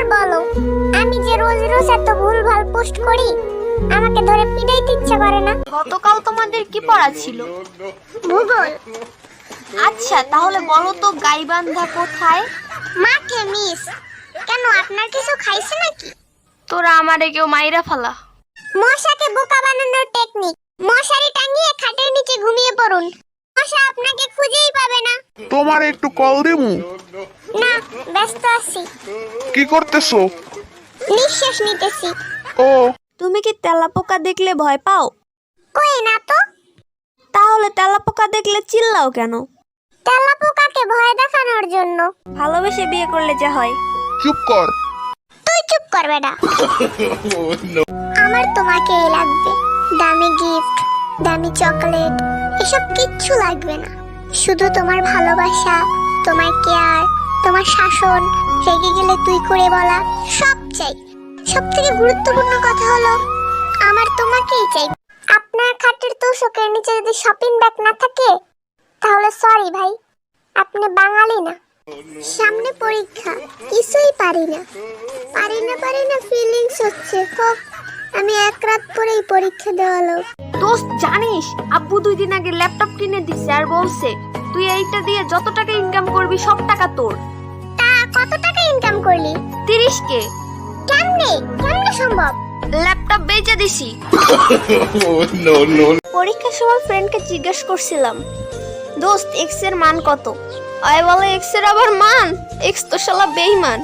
আর বলো, আমি যে রোজ রোজ এত ভুলভাল পোস্ট করি, আমাকে ধরে পিটাইতে ইচ্ছা করে না। গতকাল তোমাদের কি পড়া ছিল? ভূগোল। আচ্ছা, তাহলে বলো তো গাইবান্ধা কোথায়? মাঠে মিস। কেন, আপনার কিছু খাইছে নাকি? তোরা আমারে কেউ মাইরা ফালা। মশাকে বোকা বানানোর টেকনিক, মশারি টাঙিয়ে খাটের নিচে ঘুমিয়ে পড়ুন, মশা আপনাকে খুঁজেই পাবে না। তোমার একটু কল দিমু। না, ব্যস্ত আছি। কি করতেছো? নিঃশ্বাস নিতেছি। ও, তুমি কি তেলাপোকা দেখলে ভয় পাও? কই না তো। তাহলে তেলাপোকা দেখলে চিল্লাও কেন? তেলাপোকাকে ভয় দেখানোর জন্য। ভালোবেসে বিয়ে করলে যা হয়। চুপ কর। তুই চুপ কর বেটা। আমার তোমাকেই লাগবে। দামি গিফট, দামি চকলেট, এসব কিচ্ছু লাগবে না। শুধু তোমার ভালোবাসা, তোমার কেয়ার, তোমার শাসন, রেগে গেলে তুই করে বলা, সব চাই। সব থেকে গুরুত্বপূর্ণ কথা হলো, আমার তোমাকেই চাই। আপনার খাটের তোষকের নিচে যদি শপিং ব্যাগ না থাকে, তাহলে সরি ভাই, আপনি বাঙালি না। সামনে পরীক্ষা, কিছুই পারি না ফিলিংস হচ্ছে। হোক, আমি এক রাত পরেই পরীক্ষা দেওয়ালো। দোস্ত জানিস, আব্বু 2 দিন আগে ল্যাপটপ কিনে দিছে আর বলছে তুই এইটা দিয়ে যত টাকা ইনকাম করবি সব টাকা তোর। তা কত টাকা ইনকাম করলি? 30K। কেমনে সম্ভব? ল্যাপটপ বেচে দিছি। পরীক্ষার সময় ফ্রেন্ডকে জিজ্ঞেস করছিলাম, দোস্ত এক্স এর মান কত? আয় বলে এক্স এর আবার মান? এক্স তো শালা বেঈমান।